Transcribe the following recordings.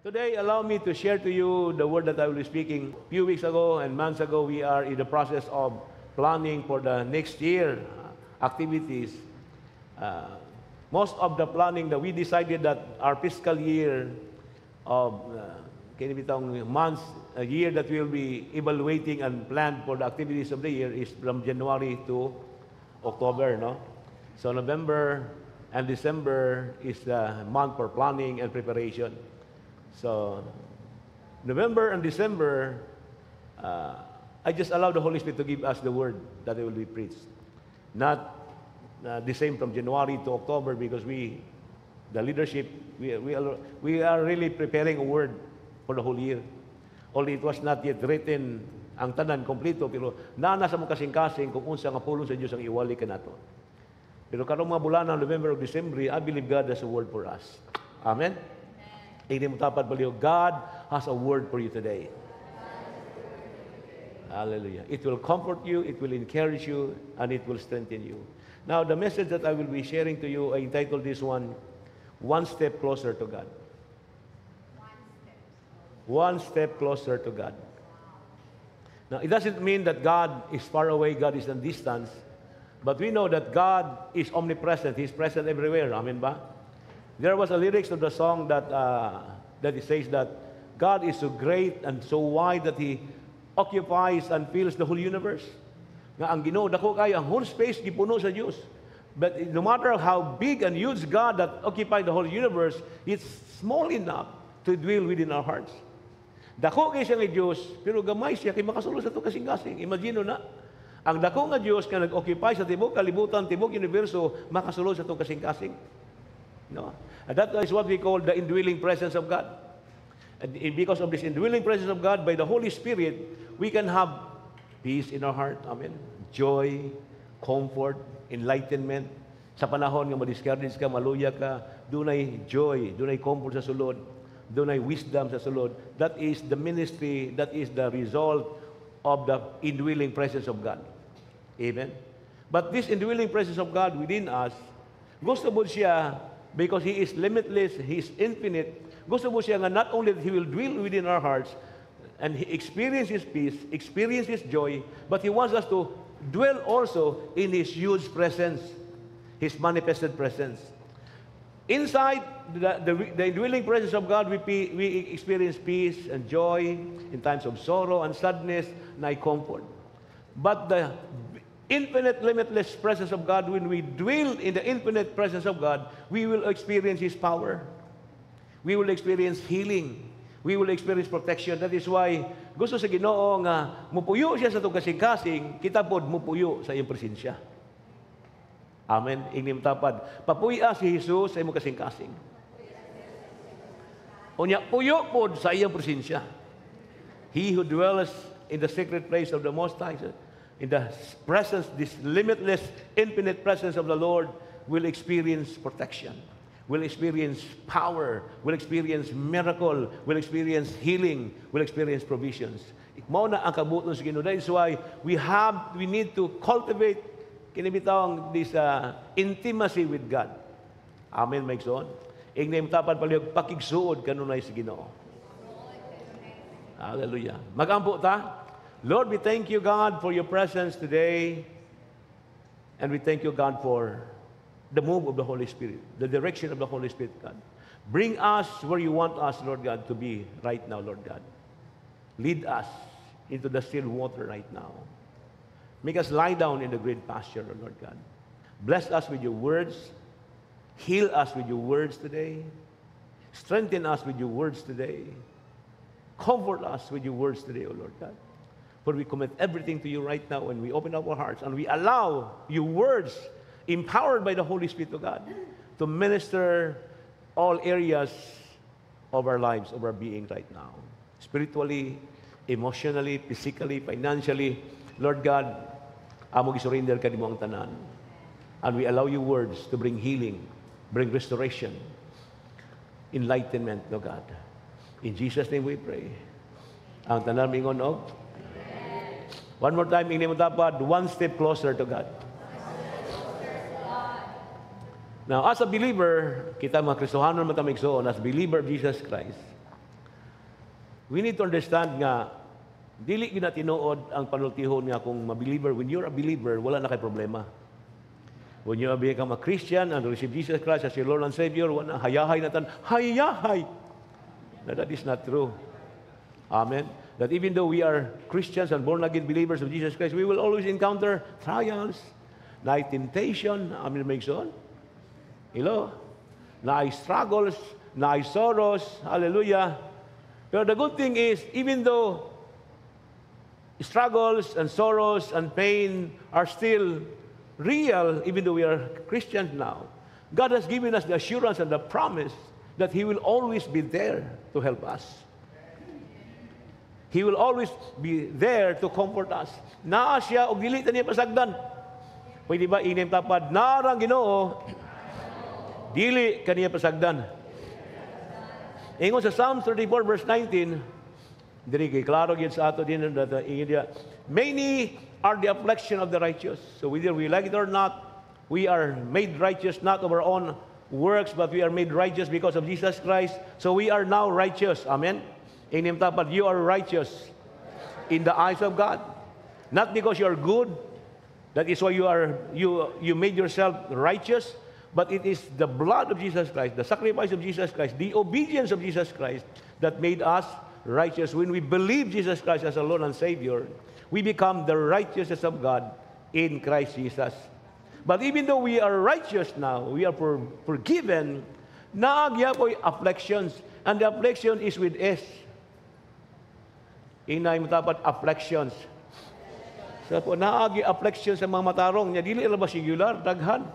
Today, allow me to share to you the word that I will be speaking. A few weeks ago and months ago, we are in the process of planning for the next year activities. Most of the planning that we decided that our fiscal year of months, a year that we'll be evaluating and plan for the activities of the year is from January to October, no? So November and December is the month for planning and preparation. So, November and December, I just allow the Holy Spirit to give us the word that it will be preached. Not the same from January to October, because the leadership, we are really preparing a word for the whole year. Only it was not yet written ang tanan kompleto, pero nasa mo kasing-kasing kung unsa nga pulong sa Diyos ang iwali ka nato. Pero karong mga bulan ng November o December, I believe God has a word for us. Amen? Hindi mo tapat baliw. God has a word for you today. Hallelujah. It will comfort you, it will encourage you, and it will strengthen you. Now, the message that I will be sharing to you, I entitled this one Step Closer to God. One step closer to God. Now, it doesn't mean that God is far away, God is in distance, but we know that God is omnipresent. He's present everywhere. Amen ba? There was a lyrics of the song that it says that God is so great and so wide that He occupies and fills the whole universe. Nga ang Ginoo dako kayo, ang whole space gipuno sa Dios. But no matter how big and huge God that occupies the whole universe, it's small enough to dwell within our hearts. Dako kay siya nga Dios, pero gamay siya kay makasulod sa to kasing-kasing. Imagine na, ang dako nga Dios nga nag-occupy sa tibok kalibutan, tibok universo, makasulod sa to kasing-kasing. No? And that is what we call the indwelling presence of God. And because of this indwelling presence of God, by the Holy Spirit, we can have peace in our heart. Amen. Joy, comfort, enlightenment. Sa panahon nga ma-discourage ka, maluya ka, dunay joy, dunay comfort sa sulod, dunay wisdom sa sulod. That is the ministry, that is the result of the indwelling presence of God. Amen. But this indwelling presence of God within us, gusto mo siya, because He is limitless, He is infinite. Gusto mo siya nga not only that He will dwell within our hearts and He experiences peace, experiences joy, but He wants us to dwell also in His huge presence, His manifested presence. Inside the indwelling presence of God, we experience peace and joy in times of sorrow and sadness, and comfort. But the infinite, limitless presence of God, when we dwell in the infinite presence of God, we will experience His power. We will experience healing. We will experience protection. That is why gusto sa Ginoo nga mupuyo siya sa itong kasing-kasing, kita pod mupuyo sa iyong presensya. Amen. Ingnim tapad. Papuya si Jesus sa iyong kasing-kasing. Unya, puyo pod sa iyong presensya. He who dwells in the secret place of the Most High, in the presence, this limitless, infinite presence of the Lord, will experience protection, will experience power, will experience miracle, will experience healing, will experience provisions. Mao na ang kabuton sa Ginoo. That is why we need to cultivate kinibitawang this intimacy with God. Amen, my son. Ingnem tapad palihog pakigsuod kanunay sa Ginoo. Hallelujah. Magampo ta. Lord, we thank you, God, for your presence today. And we thank you, God, for the move of the Holy Spirit, the direction of the Holy Spirit, God. Bring us where you want us, Lord God, to be right now, Lord God. Lead us into the still water right now. Make us lie down in the green pasture, Lord God. Bless us with your words. Heal us with your words today. Strengthen us with your words today. Comfort us with your words today, O Lord God. For we commit everything to you right now when we open up our hearts and we allow your words, empowered by the Holy Spirit of God, to minister all areas of our lives, of our being right now. Spiritually, emotionally, physically, financially. Lord God, amo gisurrender ka nimo ang tanan. And we allow your words to bring healing, bring restoration, enlightenment, no God. In Jesus' name we pray. Ang tanan mingon og one more time, ingni mo tapad, one step closer to God. Now, as a believer, kita mga Kristohanon matamigsoon, as believer of Jesus Christ, we need to understand nga, dili gina tinuod ang panultihon nga kung ma-believer. When you're a believer, wala na kay problema. When you become a Christian and receive Jesus Christ as your Lord and Savior, wala na, hayahay na tan, hayahay. That is not true. Amen. That even though we are Christians and born-again believers of Jesus Christ, we will always encounter trials, na temptation, amen, makes on. Hello? Na struggles, na sorrows, hallelujah. Pero the good thing is, even though struggles and sorrows and pain are still real, even though we are Christians now, God has given us the assurance and the promise that He will always be there to help us. He will always be there to comfort us. Naa siya, og dili ta niya pasagdan. Pwede ba inim tapad, narang Ginoo, dili kaniya pasagdan. Ingon sa Psalm 34 verse 19, diri kay klaro gyud sa ato din that many are the affliction of the righteous. So whether we like it or not, we are made righteous not of our own works, but we are made righteous because of Jesus Christ. So we are now righteous. Amen. Inim tapad, you are righteous in the eyes of God. Not because you are good, that is why you made yourself righteous, but it is the blood of Jesus Christ, the sacrifice of Jesus Christ, the obedience of Jesus Christ that made us righteous. When we believe Jesus Christ as our Lord and Savior, we become the righteousness of God in Christ Jesus. But even though we are righteous now, we are forgiven, naagya po afflictions, and the affliction is with S. Inay matapat afflictions. So po, naagi afflictions sa mga matarong niya, dili ba singular, daghan.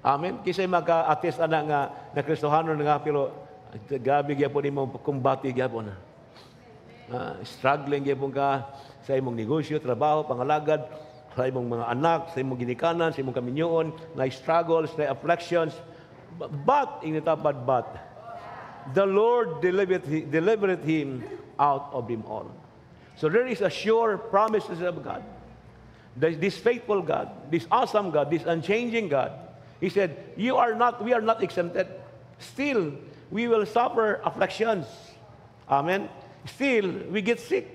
Amen. Kisay maka-attest ana nga na Kristohano nga, pero gabi gyapon nimo kumbati gyapon na. Struggling gyapon ka sa imong negosyo, trabaho, pangalagad, sa imong mga anak, sa imong ginikanan, sa imong kaminyoon, na struggles, na afflictions. But the Lord delivered him out of them all. So there is a sure promises of God. This faithful God, this awesome God, this unchanging God. He said, we are not exempted. Still, we will suffer afflictions. Amen. Still, we get sick.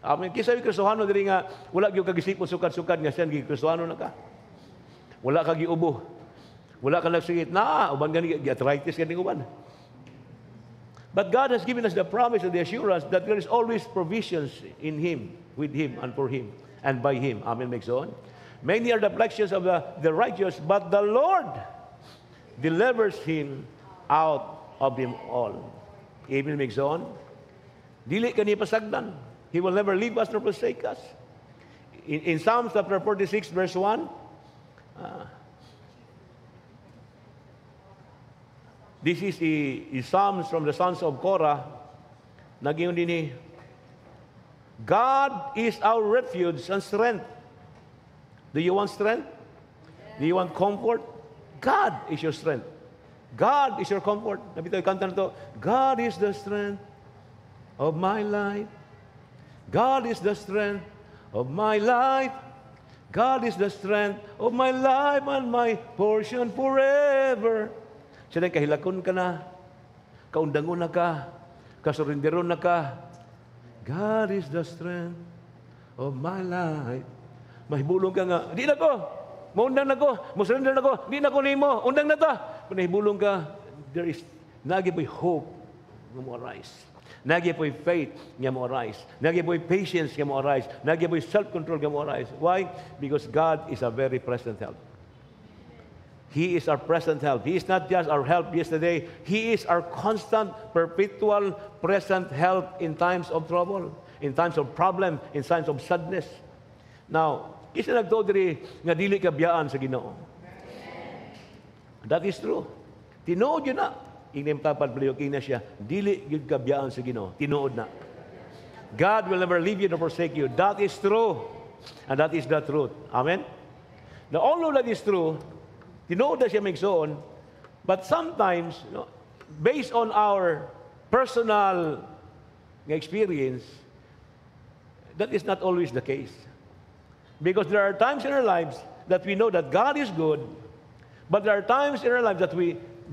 Amen. Kisa yung Kristohano diri nga, wala gyud kagisipon sukad-sukad nga siya Kristohano na ka. Wala ka giubo. Wala ka nagsingit na, uban gani arthritis gani uban. But God has given us the promise and the assurance that there is always provisions in Him, with Him, and for Him, and by Him. Amen. Makes on. Many are the afflictions of the righteous, but the Lord delivers him out of them all. Amen. Makes on. Dili kani pasagdan. He will never leave us nor forsake us. In Psalms chapter 46, verse 1, this is the Psalms from the sons of Korah. Naging din God is our refuge and strength. Do you want strength? Do you want comfort? God is your strength. God is your comfort. Nabito kanta na to, God is the strength of my life. God is the strength of my life. God is the strength of my life and my portion forever. Siya na kahilakon ka na, kaundangon na ka, kasurinderon na ka. God is the strength of my life. Mahibulong ka nga, di na ko, maundang na ko, musurrender na ko, di na ko nimo, undang na ta. Kung nahibulong ka, there is, nagipoy hope nga mo arise. Nagipoy faith nga mo arise. Nagipoy patience nga mo arise. Nagipoy self-control nga mo arise. Why? Because God is a very present help. He is our present help. He is not just our help yesterday. He is our constant, perpetual, present help in times of trouble, in times of problem, in times of sadness. Now, isa nagtuod diri nga dili ka biyaan sa Ginoo. That is true. Tinuod yun na. Inim tapad palihok na siya. Dili yun ka biyaan sa Ginoo. Tinuod na. God will never leave you nor forsake you. That is true. And that is the truth. Amen? Now, although that is true, tinuod na siya magsoon, but sometimes, based on our personal experience, that is not always the case. Because there are times in our lives that we know that God is good, but there are times in our lives that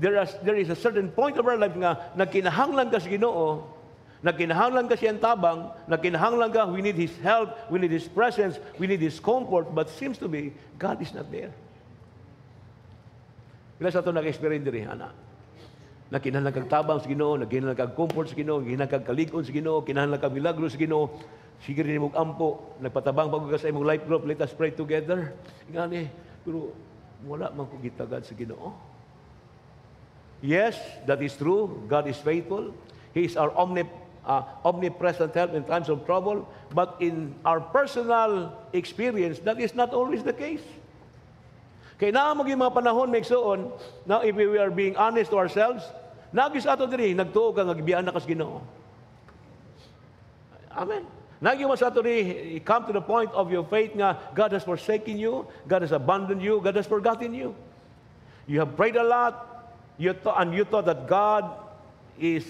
there is a certain point of our life nga nagkinahanglan ka sa Ginoo Nagkinahanglan ka siyang tabang, nagkinahanglan ka, we need His help, we need His presence, we need His comfort, but seems to be, God is not there. Kaya sa ito nag-experience diri, anak. Nagkinahanglan kag tabang sa Ginoo, nagkinahanglan kag comfort sa Ginoo, nagkinahanglan kag kalig-on sa Ginoo, kinahanglan kag milagro sa Ginoo. Sige rin mong ampo, nagpatabang pag sa imong life group, let us pray together. Ngani, pero wala man ko gitagad sa Ginoo. Yes, that is true. God is faithful. He is our omnipresent help in times of trouble. But in our personal experience, that is not always the case. Kaya na maging mga panahon, may igsoon, now if we are being honest to ourselves, nagis ato diri, nagtuo ka, nagbiyan na kas Ginoo. Amen. Naging mas ato diri, come to the point of your faith nga, God has forsaken you, God has abandoned you, God has forgotten you. You have prayed a lot, and you thought that God is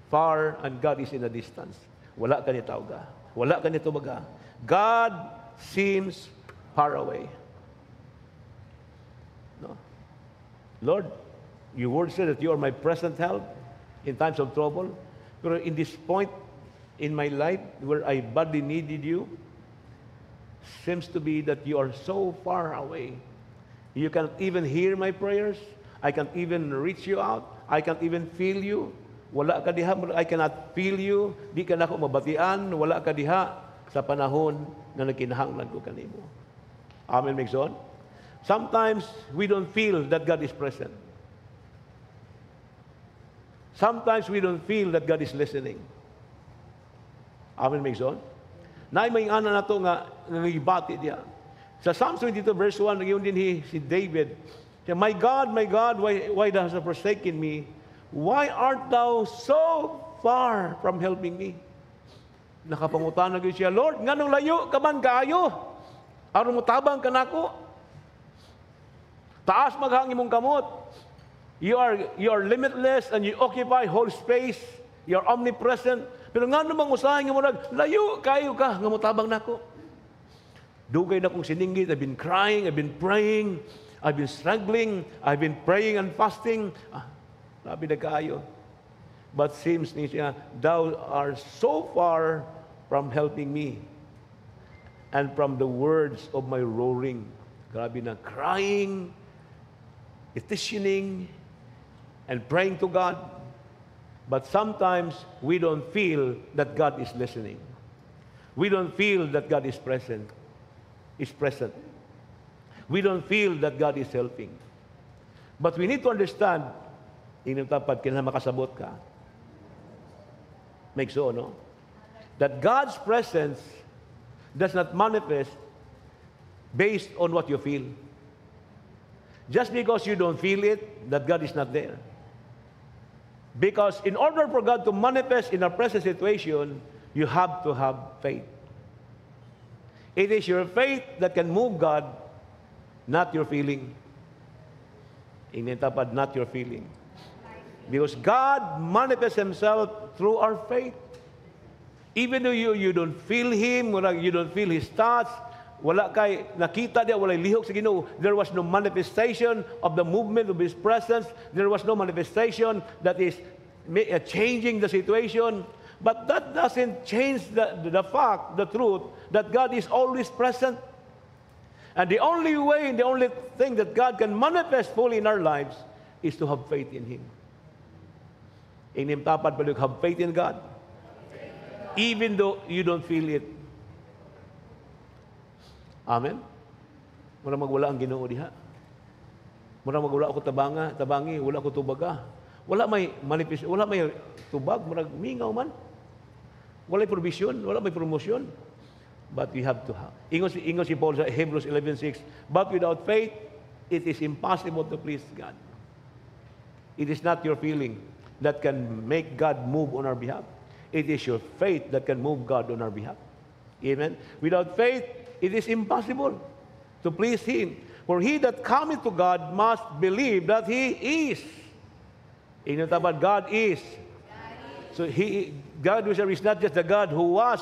far and God is in a distance. Wala ka ni tawga. Wala ka ni tubaga. God seems far away. No? Lord, your word said that you are my present help in times of trouble. Pero in this point in my life where I badly needed you, seems to be that you are so far away. You can't even hear my prayers. I can't even reach you out. I can't even feel you. Wala ka diha, I cannot feel you. Di ka na ako mabatian. Wala ka diha sa panahon na nagkinahanglan ko kanimo. Amen, Migson? Sometimes we don't feel that God is present. Sometimes we don't feel that God is listening. Amen, Migson? Naimay ana na to nga nangibati diya. Sa Psalms 22 verse 1, ngayon din si David, my God, why thou hast forsaken me? Why art thou so far from helping me? Nakapangutan na siya, Lord, nganong layo ka man kaayo? Aron mo tabang ka nako? Taas maghang imong kamot. You are limitless and you occupy whole space. You are omnipresent. Pero nga namang usahin nga mo layo kayo ka, nga mo tabang nako. Dugay na kong sininggit, I've been crying, I've been praying, I've been struggling, I've been praying and fasting. Labi na kaayo. But seems niya, thou art so far from helping me and from the words of my roaring. Grabe na, crying, petitioning, and praying to God. But sometimes we don't feel that God is listening. We don't feel that God is present. We don't feel that God is helping. But we need to understand, inyong tapat, kailangan makasabot ka. Make so, no? That God's presence does not manifest based on what you feel. Just because you don't feel it, that God is not there. Because in order for God to manifest in our present situation, you have to have faith. It is your faith that can move God, not your feeling. Inyong tapat, not your feeling. Because God manifests Himself through our faith. Even though you don't feel Him, you don't feel His touch, wala kay nakita diya, wala lihok sa Ginoo. There was no manifestation of the movement of His presence. There was no manifestation that is changing the situation. But that doesn't change the fact, the truth, that God is always present. And the only way, the only thing that God can manifest fully in our lives is to have faith in Him. Inyong tapat, but you have faith in God. Even though you don't feel it. Amen? Mura magwala ang Ginoo diha. Mura magwala ako tabangi, wala ko tubaga. Wala may manifest, wala may tubag, mura mingaw man. Wala may provision, wala may promotion. But we have to have. Ingon si Paul sa Hebrews 11:6, but without faith, it is impossible to please God. It is not your feeling that can make God move on our behalf. It is your faith that can move God on our behalf. Amen? Without faith, it is impossible to please Him. For he that cometh to God must believe that He is. Inyong tapat, God is. So God is not just the God who was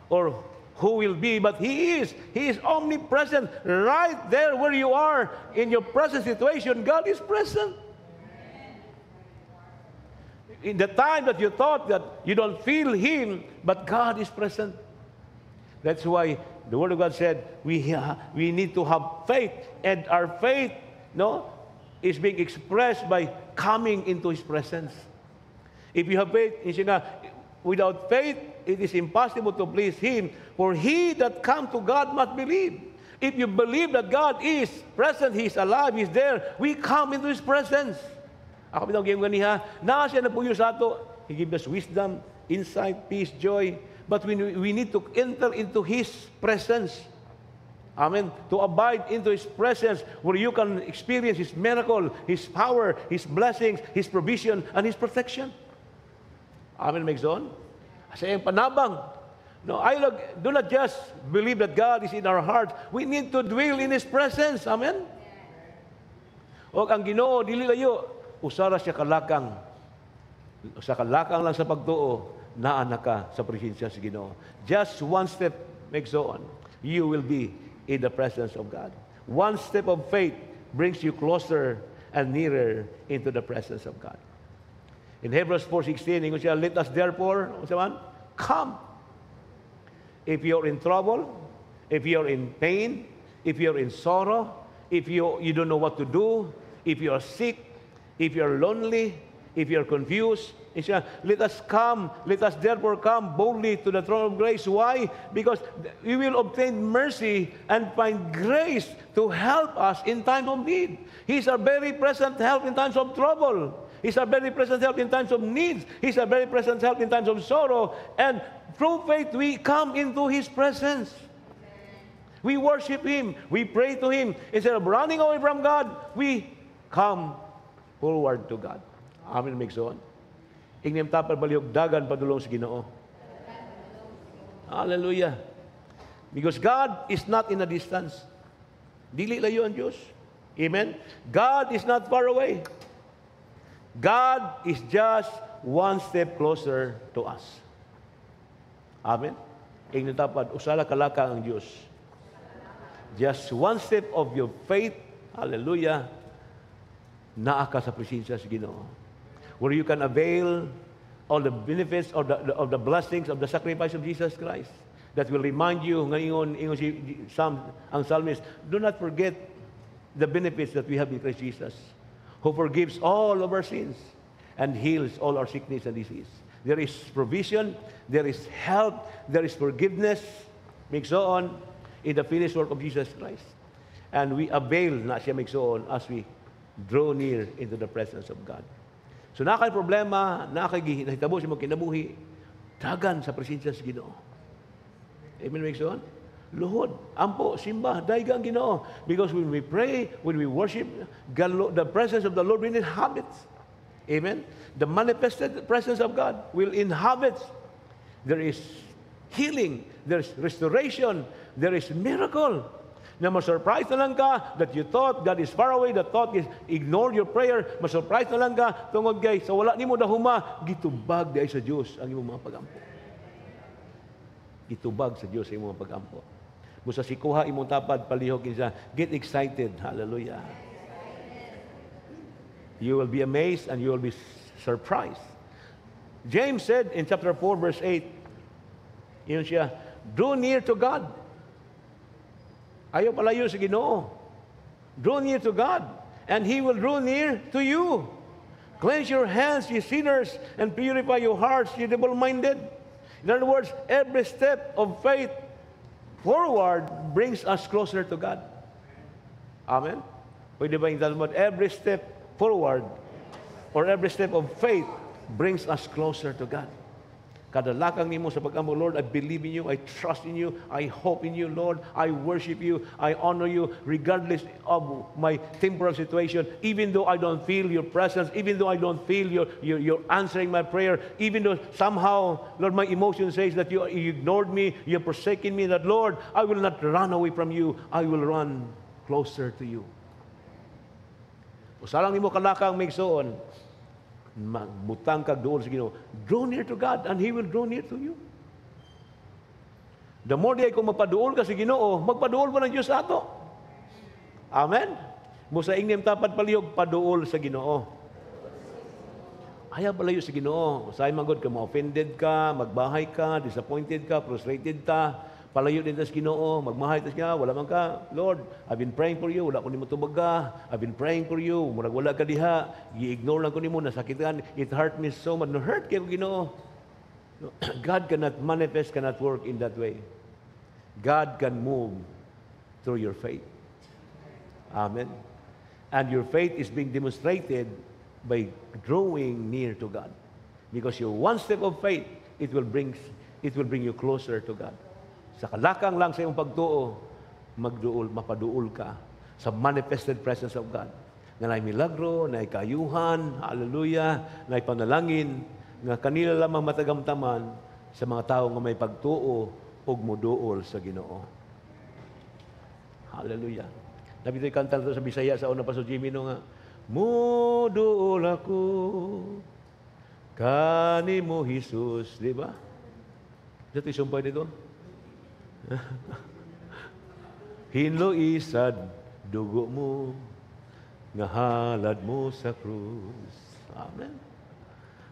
or who will be, but He is. He is omnipresent. Right there where you are in your present situation, God is present. In the time that you thought that you don't feel Him, but God is present. That's why the Word of God said we need to have faith, and our faith, is being expressed by coming into His presence. If you have faith, without faith, it is impossible to please Him. For he that comes to God must believe. If you believe that God is present, He is alive, He is there, we come into His presence. Ako bitang game ganiha, na siya na puyo sa ato. He gives us wisdom, insight, peace, joy. But we need to enter into His presence. Amen. To abide into His presence where you can experience His miracle, His power, His blessings, His provision, and His protection. Amen, Megzon? Sa iyong panabang. No, do not just believe that God is in our heart. We need to dwell in His presence. Amen? O ang Ginoo, dili layo, usara siya kalakang. Sa kalakang lang sa pagtuo, naana ka sa presensya sa Ginoo. Just one step, Megzon, you will be in the presence of God. One step of faith brings you closer and nearer into the presence of God. In Hebrews 4:16, ingon siya, let us therefore, come. If you're in trouble, if you're in pain, if you're in sorrow, if you don't know what to do, if you're sick, if you're lonely, if you're confused, let us come, let us therefore come boldly to the throne of grace. Why? Because we will obtain mercy and find grace to help us in time of need. He's our very present help in times of trouble. He's our very present help in times of needs. He's our very present help in times of sorrow. And through faith, we come into His presence. We worship Him. We pray to Him. Instead of running away from God, we come forward to God. Amen, Megzon. Ingnim tapal baliog dagan padulong sa Ginoo. Hallelujah. Because God is not in a distance. Dili layo ang Diyos. Amen. God is not far away. God is just one step closer to us. Amen. Ingnim tapal usala kalaka ang Diyos. Just one step of your faith, hallelujah, naa ka sa presensya sa Ginoo, where you can avail all the benefits of the blessings of the sacrifice of Jesus Christ. That will remind you, ngayon si ang psalmist, do not forget the benefits that we have in Christ Jesus, who forgives all of our sins and heals all our sickness and disease. There is provision, there is help, there is forgiveness, Megzon, in the finished work of Jesus Christ. And we avail na siya, Megzon, as we draw near into the presence of God. So nakay problema, nakahitabo siya magkinabuhi, dagan sa presensya sa Ginoo. Amen, Megzon? Luhod, ampo, simba, daiga ang Ginoo. Because when we pray, when we worship, God, the presence of the Lord will inhabit. Amen? The manifested presence of God will inhabit. There is healing, there is restoration, there is miracle. Na ma-surprise na lang ka that you thought God is far away, that thought is ignore your prayer, ma-surprise na lang ka tungod kay sa wala nimo dahuma, gitubag diay sa Dios ang imong mga pagampo. Gitubag sa Dios ang imong mga pagampo. Busa sikuha imong tapad palihog kinsa, get excited. Hallelujah. You will be amazed and you will be surprised. James said in chapter 4 verse 8, yun siya, draw near to God. Ayaw palayo sa Ginoo. Draw near to God, and He will draw near to you. Cleanse your hands, ye sinners, and purify your hearts, ye double-minded. In other words, every step of faith forward brings us closer to God. Amen? Pwede ba yung talmud? Every step forward, or every step of faith brings us closer to God. Kadalakang nimo sa pag-amo, Lord, I believe in you, I trust in you, I hope in you, Lord, I worship you, I honor you, regardless of my temporal situation, even though I don't feel your presence, even though I don't feel you're answering my prayer, even though somehow, Lord, my emotion says that you ignored me, you have forsaken me, that, Lord, I will not run away from you, I will run closer to you. Usalang nimo kalakang Megzon, magbutang kag duol sa Ginoo. Draw near to God and He will draw near to you. The more di ay kung magpaduol ka sa Ginoo, magpaduol mo ng Diyos sa ato. Amen? Musa ingnim tapad palihog, paduol sa Ginoo. Ayaw balayo sa Ginoo. Usahay magod ka, ma-offended ka, magbahay ka, disappointed ka, frustrated ka, palayo din sa Ginoo, magmahay ta siya, wala man ka, Lord, I've been praying for you, wala ko nimo tubaga, I've been praying for you, murag wala ka diha, i-ignore lang ko nimo, nasakitan, it hurt me so much, no hurt kay Ginoo. No, God cannot manifest, cannot work in that way. God can move through your faith. Amen. And your faith is being demonstrated by drawing near to God. Because your one step of faith, it will bring you closer to God. Sa kalakang lang sa iyong pagtuo, mapaduol ka sa manifested presence of God. Na may milagro, na kayuhan, hallelujah, na panalangin, nga kanila lamang matagamtaman sa mga tao nga may pagtuo o muduol sa Ginoo. Hallelujah. Nabito'y kanta ito sa Bisaya sa una pa sa Jimmy no nga, muduol ako kanimo Jesus, di ba? Dito isumpay dito. Hinlo isad dugo mo nga halad mo sa krus. Amen.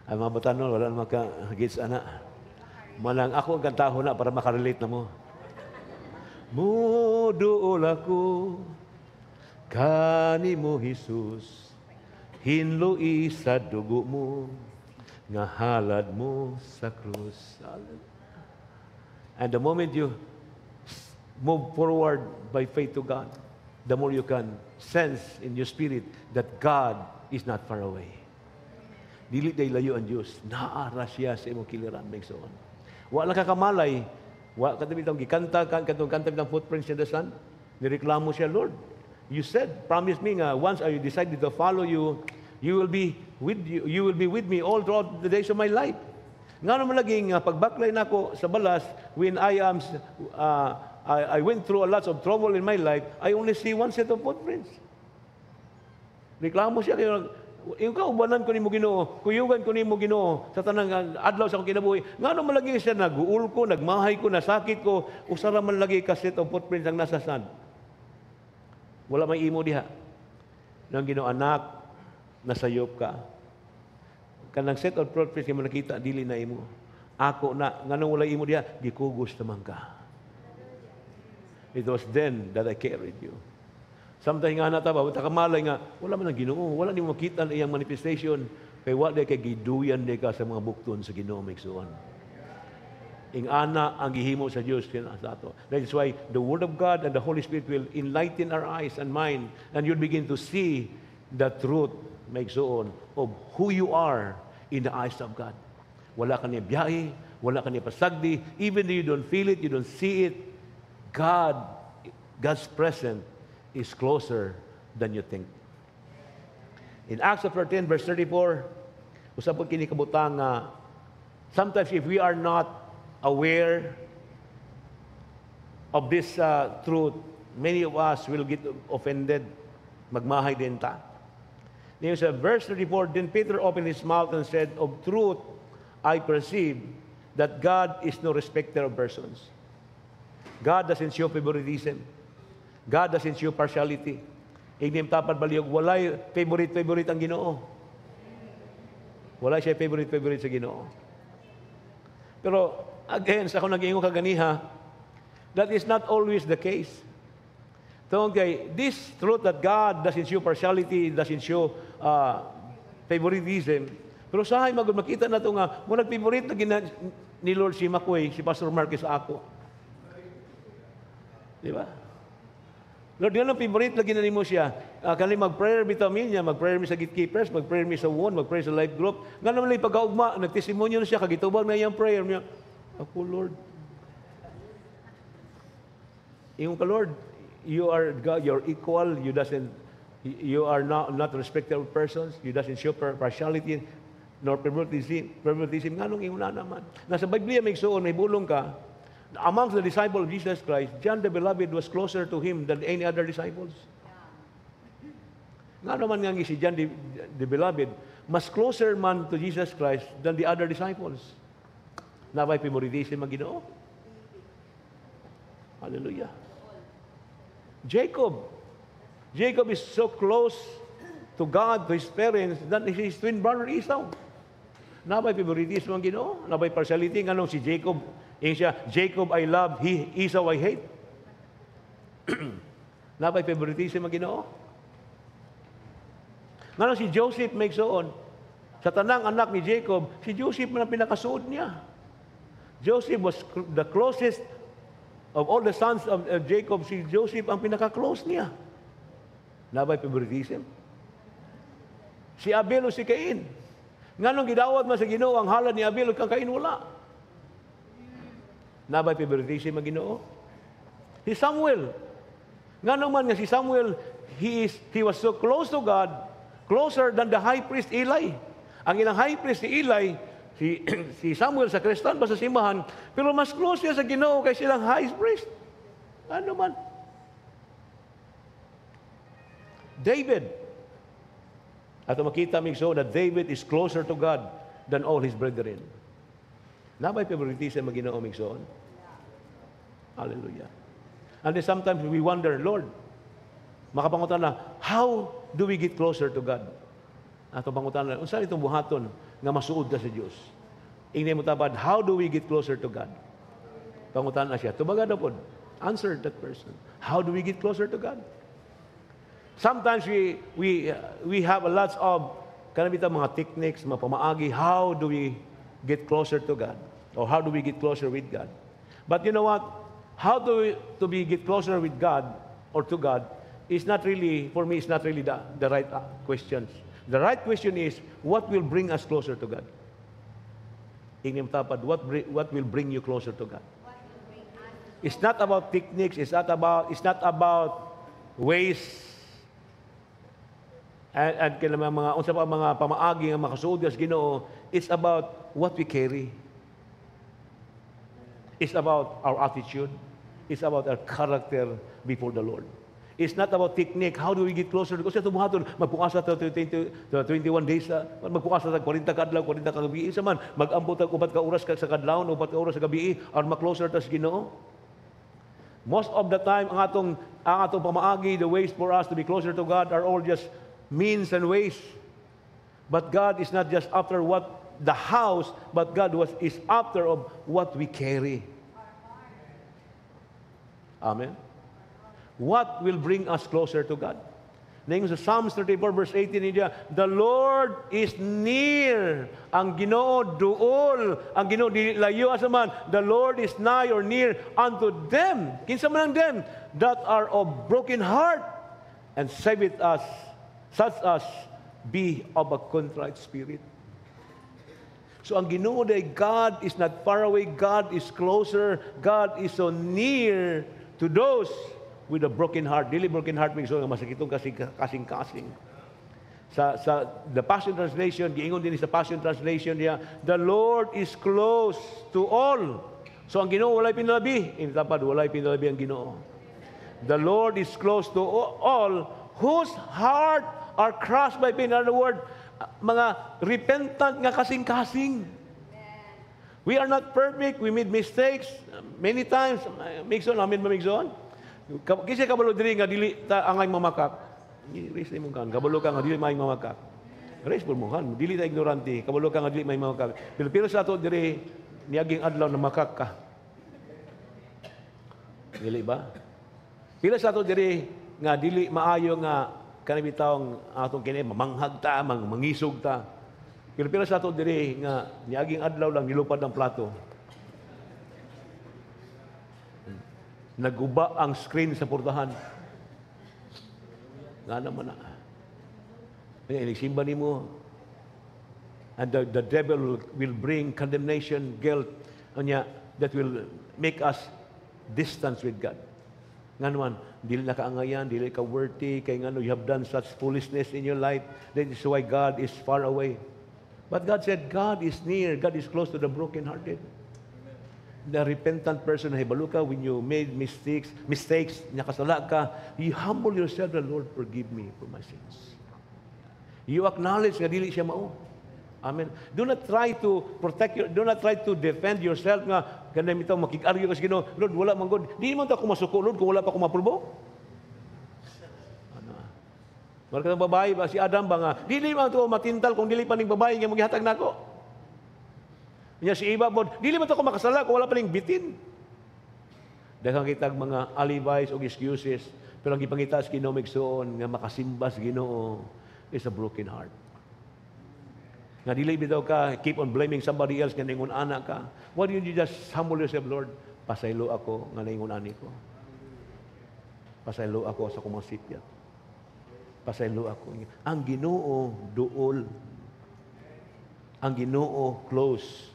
Ay mga batanon, wala naman ka-gits ana. Malang ako ang kantaho na para makarelate na mo. Muduol ako kanimo Jesus, hinloi sa dugo mo, nga halad mo sa krus. And the moment you move forward by faith to God, the more you can sense in your spirit that God is not far away. Dili day layo ang Diyos. Naara siya sa imong kiliran, Megsoon. Wala ka kamalay. Wala ka tabi gikanta, katong kanta ng footprints in the sun. Nireklamo siya, Lord, you said, promise me nga, once I decided to follow you, you will be with me all throughout the days of my life. Nga naman laging pagbaklay na ako sa balas, when I went through a lot of trouble in my life, I only see one set of footprints. Reklamo siya kayo, yung kaubanan ko ni mo Ginoo, kuyugan ko ni mo Ginoo, sa tanang adlaw sa akong kinabuhi. Nga naman lagi siya, naguul ko, nagmahay ko, nasakit ko, usara man lagi ka set of footprints ang nasa sand. Wala may imo diha. Nang Ginoo anak, nasayop ka. Kanang set of footprints nga nakita, dili na imo. Ako na, nganong wala imo diha, gikugos naman ka. It was then that I carried you. Sometimes nga nataba, wala kamalay nga, wala man ang Ginoo, wala ni mo makita na iyang manifestation, kaya wala kay giduyan di ka sa mga bukton sa Ginoo, Megsoon. Ing ana ang gihimo sa Dios sa ato. That is why the Word of God and the Holy Spirit will enlighten our eyes and mind, and you'll begin to see the truth, Megsoon, of who you are in the eyes of God. Wala ka niya biyahe, wala ka niya pasagdi, even though you don't feel it, you don't see it, God's presence is closer than you think. In Acts chapter 10, verse 34, usap po kinikabutang sometimes if we are not aware of this truth, many of us will get offended. Magmahay din ta. Then sa verse 34, then Peter opened his mouth and said, of truth I perceive that God is no respecter of persons. God doesn't show favoritism. God doesn't show partiality. Ignim tapad baliyog, walay favorite ang Ginoo. Wala siya favorite sa Ginoo. Pero again, sa akong nag-iingo kaganiha, that is not always the case. Okay, this truth that God doesn't show partiality, doesn't show favoritism, pero sahay magud makita na ito nga, mo nag-favorite na ni Lord si Makoy, si Pastor Marquez sa ako. Di ba? Lord, yan ang favorite lagi na mo siya. Kanili mag-prayer bitaw niya, mag-prayer mi sa gatekeepers, mag-prayer mi sa one, mag-prayer sa life group. Nga naman lang pag-augma, nagtestimonyo na siya, kagitubang na iyang prayer niya. Ako, Lord. Yung ka, Lord, you are God, you're equal, you are not respecter of persons, you doesn't show partiality, nor favoritism. Nga nung iuna naman. Nasa Biblia may suon, may bulong ka, amongst the disciples of Jesus Christ, John the Beloved was closer to him than any other disciples. Nga naman nga si John the Beloved, mas closer man to Jesus Christ than the other disciples. Naway favoritism ang Ginoo. Hallelujah. Jacob is so close to God, to his parents, than his twin brother Esau. Nabay favoritismo ang Ginoo, nabay partiality nganong si Jacob, ing siya, Jacob I love, Esau I hate. Nabay favoritismo ang Ginoo. Nganong si Joseph may soon, sa tanang anak ni Jacob, si Joseph man ang pinakasuod niya. Joseph was the closest of all the sons of Jacob, si Joseph ang pinaka-close niya. Nabay favoritism. Si Abel o si Cain. Nganong gidawat man sa Ginoo ang halad ni Abel o kang Cain wala. Nabay favoritism ang Ginoo. Si Samuel. Nganong man nga si Samuel, he was so close to God, closer than the high priest Eli. Ang ilang high priest si Eli, si Samuel sa Kristan pa sa simbahan, pero mas close siya sa Ginoo kaysa silang high priest. Ano man? David. At makita mi so that David is closer to God than all his brethren. Nabay favoritism ang Ginoo mi so. Hallelujah. And then sometimes we wonder, Lord, makapangutan na, how do we get closer to God? Ato pangutan na, unsa itong buhaton nga masuod ka sa Dios? Ingay mo tabad, how do we get closer to God? Pangutan na siya. Tubaga na po. Answer that person. How do we get closer to God? Sometimes we have a lot of kanabita mga techniques, mga pamaagi. How do we get closer to God? Or how do we get closer with God? But you know what? How do we get closer with God or to God is not really, for me, it's not really the right questions. The right question is, what will bring us closer to God? Ingim tapad, what will bring you closer to God? It's not about techniques. It's not about ways and mga unsa pa mga pamaagi nga makasuod sa Ginoo. It's about what we carry. It's about our attitude. It's about our character before the Lord. It's not about technique. How do we get closer? Kasi ito buhaton, magpukasa sa 21 days, magpukasa sa 40 kadlaw, 40 ka gabi. Isa man, mag-ambot ang 4 ka oras sa kadlaw, 4 ka oras sa gabi, or mag-closer tas Ginoo. Most of the time, ang atong pamaagi, the ways for us to be closer to God are all just means and ways. But God is not just after what the house, but God is after of what we carry. Amen. What will bring us closer to God? Ngayon sa Psalms 34 verse 18 niya, the Lord is near. Ang Ginoo duol, ang Ginoo dili layo asaman. The Lord is nigh or near unto them. Kinsa man ang them that are of broken heart, and saveth us, such as be of a contrite spirit. So ang Ginoo day, God is not far away, God is closer, God is so near to those with a broken heart. Dili broken heart means so nga masakitong kasing-kasing. Sa the Passion Translation, giingon din sa Passion Translation niya, the Lord is close to all. So ang Ginoo walay pinalabi, initapad walay pinalabi ang Ginoo. The Lord is close to all whose heart are crushed by pain. In other words, mga repentant nga kasing-kasing. We are not perfect. We made mistakes many times. Migson, amin ba migson? Kasi kabalo diri nga dili ta angay mamakak. Raise mo kan. Kabalo ka nga dili may mamakak. Raise mo kan. Dili ta ignorante. Kabalo ka nga dili may mamakak. Pero sa ato diri niaging adlaw na makak ka. Dili ba? Pila sa ato diri nga dili maayo nga kanang bitawng atong kini mamanghag ta, mangisog ta. Pero pila sa ato diri nga niaging adlaw lang nilupad ang plato. Naguba ang screen sa portahan. Nga naman na. Iligsimba ni mo. And the devil will bring condemnation, guilt, that will make us distance with God. Nga naman, dili na kaangayan, dili ka worthy, kay nga you have done such foolishness in your life. That is why God is far away. But God said, God is near. God is close to the brokenhearted. The repentant person, hibalo ka when you made mistakes, nakasala ka, you humble yourself, the Lord, forgive me for my sins. You acknowledge nga dili siya mao. Amen. Do not try to do not try to defend yourself nga kanang bitaw makig-argue ka sa Ginoo, Lord, wala man gud. Di man ta ko masuko, Lord, kung wala pa ko maprubo. Ano? Marka ng babae ba si Adam ba nga, dili man to matintal kung dili pa ning babae nga magihatag nako. Nya si iba po, dili man to ko makasala kung wala pa ning bitin. Daghang kitag mga alibis o excuses, pero ang gipangita sa Ginoo migsuon nga makasimbas Ginoo is a broken heart. Nga dili bitaw ka, keep on blaming somebody else nga ningon ana ka. Why don't you just humble yourself, Lord? Pasaylo ako nga ningon ani ko. Pasaylo ako sa kumasipyat. Pasaylo ako. Ang Ginoo duol. Ang Ginoo close.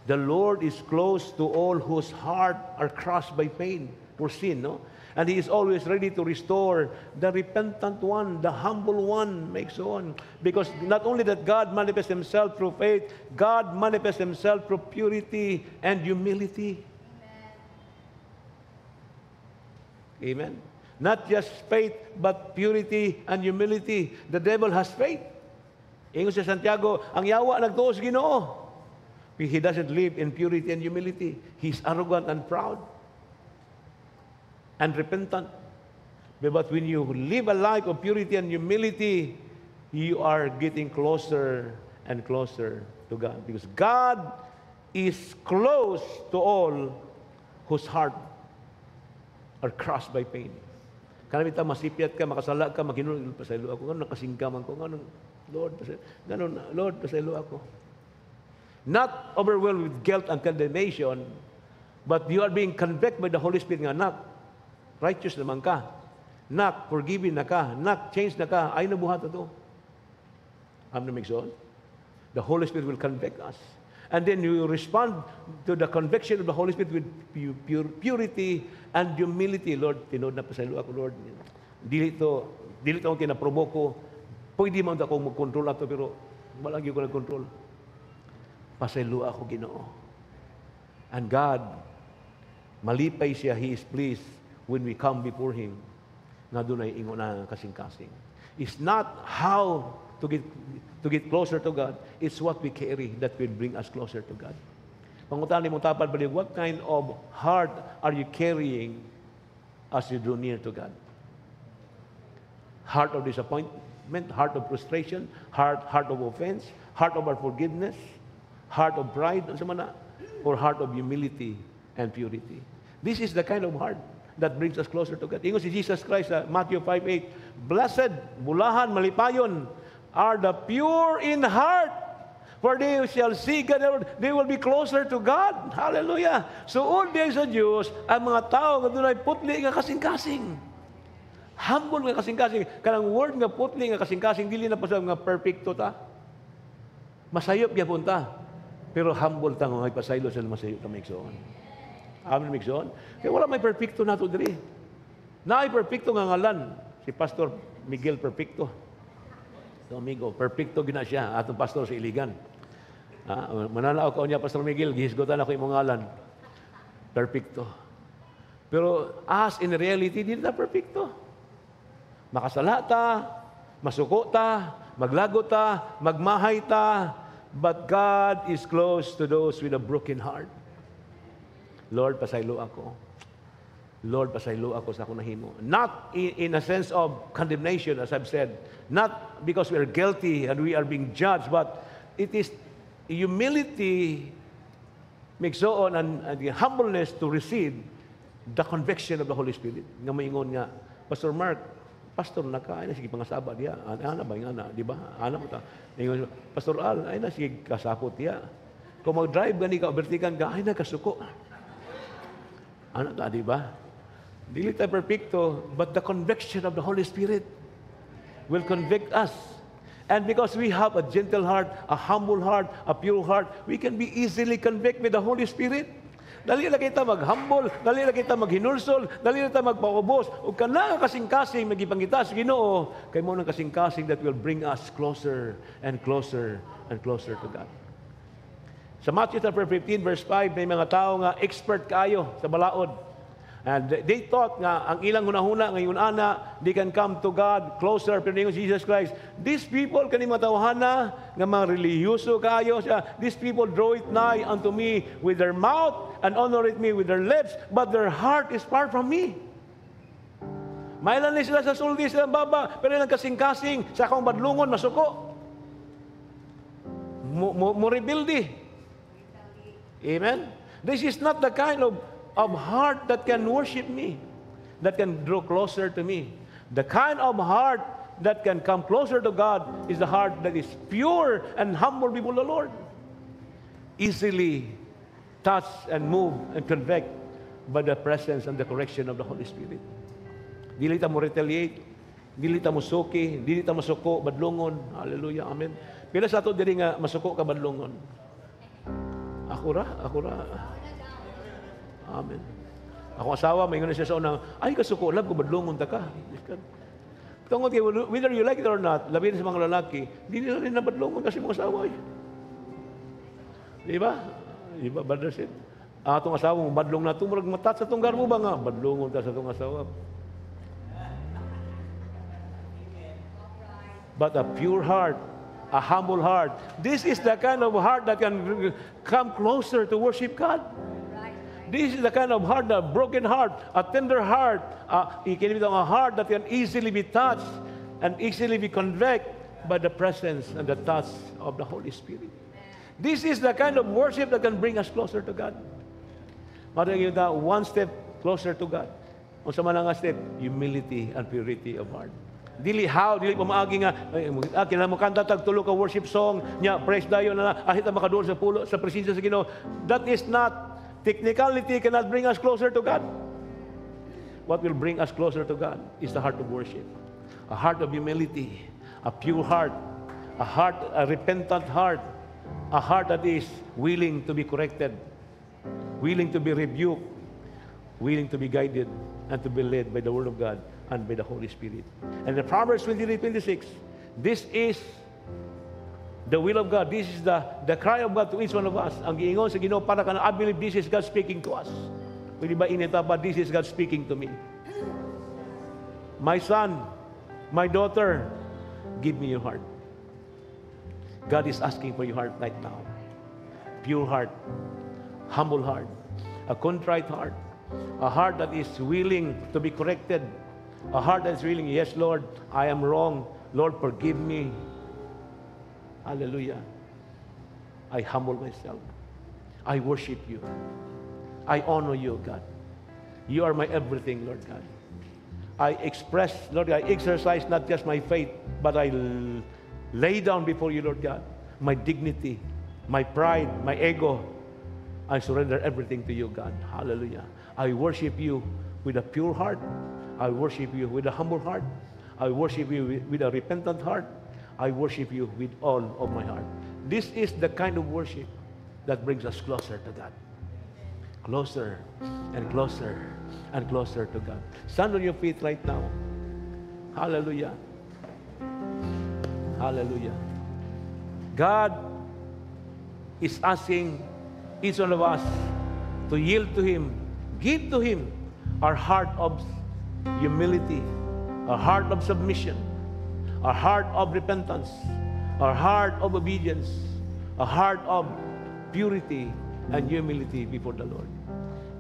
The Lord is close to all whose heart are crushed by pain or sin, no? And He is always ready to restore the repentant one, the humble one, makes on. Because not only that God manifests Himself through faith, God manifests Himself through purity and humility. Amen. Not just faith, but purity and humility. The devil has faith. Ingon sa Santiago, ang yawa nagtuos Ginoo. He doesn't live in purity and humility. He's arrogant and proud and repentant. But when you live a life of purity and humility, you are getting closer and closer to God. Because God is close to all whose heart are crushed by pain. Kana bitaw masipyat ka, makasala ka, maginulog, pasaylo ako. Ngano nakasingkaman ko, ngano Lord, pasaylo ako. Not overwhelmed with guilt and condemnation, but you are being convicted by the Holy Spirit nga, nak, righteous naman ka. Nak, forgiven na ka. Nak, change na ka. Ay nabuhat na to. Amen, Migson? The Holy Spirit will convict us. And then you respond to the conviction of the Holy Spirit with purity and humility. Lord, tinod na pasaylo ako, Lord. Dili to akong kinaprobo ko. Pwede man ako mag-control ato, pero malagi ko nag-control. Pasaylo ako, Ginoo. And God, malipay siya, He is pleased when we come before Him. Nga doon ay ingon na kasing-kasing. It's not how to get closer to God. It's what we carry that will bring us closer to God. Pangutan mo tapad balik, what kind of heart are you carrying as you draw near to God? Heart of disappointment, heart of frustration, heart of offense, heart of unforgiveness, heart of pride, or heart of humility and purity. This is the kind of heart that brings us closer to God. Ingon si Jesus Christ sa Matthew 5:8, Blessed, bulahan, malipayon, are the pure in heart, for they shall see God. They will be closer to God. Hallelujah. So, all days sa Diyos, ang mga tao nga doon ay putli nga kasing-kasing. Humble nga kasing-kasing. Kanang word nga putli nga kasing-kasing, dili na pa sa nga perfecto ta. Masayop niya punta. Pero humble ta nga pasaylo sa masayop ta maigsoon. Amen, maigsoon. Kaya wala may perfecto nato diri. Naay perfecto nga ngalan. Si Pastor Miguel Perfecto. Domingo, perfecto gina siya. Atong pastor sa Iligan. Mananaw ko niya, Pastor Miguel, gihisgotan ako imong ngalan. Perfecto. Pero as in reality, di na perfecto. Makasala ta, masuko ta, maglago ta, magmahay ta, but God is close to those with a broken heart. Lord, pasaylo ako. Lord, pasaylo ako sa akong nahimo. Not in a sense of condemnation, as I've said. Not because we are guilty and we are being judged, but it is humility makes on and the humbleness to receive the conviction of the Holy Spirit. Nga maingon nga, Pastor Mark, Pastor, naka, ay na sige pangasaba diya. Ana ba yung ana? Di ba? Ana mo ta. Pastor Al, ay na sige kasapot diya. Kung mag-drive gani ka, obertikan ka, ay na kasuko. Ano ta, di ba? Dili tayo perfecto, but the conviction of the Holy Spirit will convict us. And because we have a gentle heart, a humble heart, a pure heart, we can be easily convicted with the Holy Spirit. Dali na kita mag-humble, dali na kita mag-hinulsol, dali na kita magpaubos. O ka na kasing-kasing, magipangita sa Ginoo, kay mo ng kasing-kasing that will bring us closer and closer and closer to God. Sa Matthew 15, verse 5, may mga tao nga expert kayo sa balaod. And they thought nga, ang ilang hunahuna, ngayon ana, they can come to God closer, pero ngayon Jesus Christ, these people, kaning mga tawhana, nga mga reliyoso kayo siya, these people draw it nigh unto me with their mouth, and honor it me with their lips, but their heart is far from me. Mailan ni sila sa suldi, sila baba, pero ilang kasing-kasing, sa akong badlungon, masuko. Mo rebuildi. Amen? This is not the kind of heart that can worship me, that can draw closer to me. The kind of heart that can come closer to God is the heart that is pure and humble before the Lord. Easily touched and moved and convicted by the presence and the correction of the Holy Spirit. Dili ta mo retaliate, dili ta mo suki, dili ta masuko, badlongon. Hallelujah, amen. Pila sa ato diri nga masuko ka badlongon? Ako ra. Amen. Ako asawa, may nga siya sa unang, ay kasuko, love ko, badlongon ta ka. Tungod kay, whether you like it or not, labi sa mga lalaki, di nila rin nabadlongon kasi mga asawa. Di ba? Di ba, brother said? Atong asawa mo, badlong na ito, murag matat sa tunggar mo ba nga? Badlongon ka sa itong asawa. But a pure heart, a humble heart, this is the kind of heart that can come closer to worship God. This is the kind of heart, a broken heart, a tender heart, a heart that can easily be touched and easily be convicted by the presence and the touch of the Holy Spirit. This is the kind of worship that can bring us closer to God. One step closer to God. Kung sa manang step, humility and purity of heart. Dili pamaagi nga, kinahanglan mo kanta tag tulo ka worship song, nya praise dayon na ahit ang makaduol sa pulo sa presensya sa Ginoo. That is not technicality, cannot bring us closer to God. What will bring us closer to God is the heart of worship, a heart of humility, a pure heart, a repentant heart, a heart that is willing to be corrected, willing to be rebuked, willing to be guided, and to be led by the Word of God and by the Holy Spirit. And in Proverbs 23:26, this is the will of God. This is the cry of God to each one of us. Ang giingon sa Ginoo para kana, I believe this is God speaking to us. Pwede ba inita pa, this is God speaking to me. My son, my daughter, give me your heart. God is asking for your heart right now. Pure heart, humble heart, a contrite heart, a heart that is willing to be corrected, a heart that is willing, yes, Lord, I am wrong. Lord, forgive me. Hallelujah. I humble myself. I worship you. I honor you, God. You are my everything, Lord God. I express, Lord, I exercise not just my faith, but I lay down before you, Lord God, my dignity, my pride, my ego. I surrender everything to you, God. Hallelujah. I worship you with a pure heart. I worship you with a humble heart. I worship you with a repentant heart. I worship you with all of my heart. This is the kind of worship that brings us closer to God. Closer and closer and closer to God. Stand on your feet right now. Hallelujah. Hallelujah. God is asking each one of us to yield to Him, give to Him our heart of humility, our heart of submission, our heart of repentance, our heart of obedience, a heart of purity and humility before the Lord.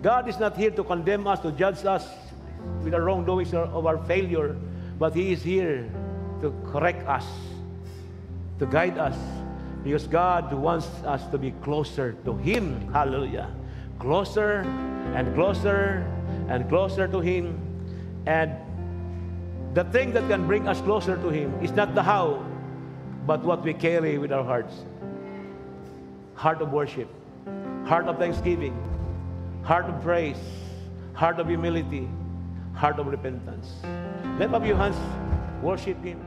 God is not here to condemn us, to judge us with our wrongdoings or of our failure, but He is here to correct us, to guide us, because God wants us to be closer to Him. Hallelujah. Closer and closer and closer to Him. And the thing that can bring us closer to Him is not the how, but what we carry with our hearts. Heart of worship, heart of thanksgiving, heart of praise, heart of humility, heart of repentance. Lift up your hands, worship Him.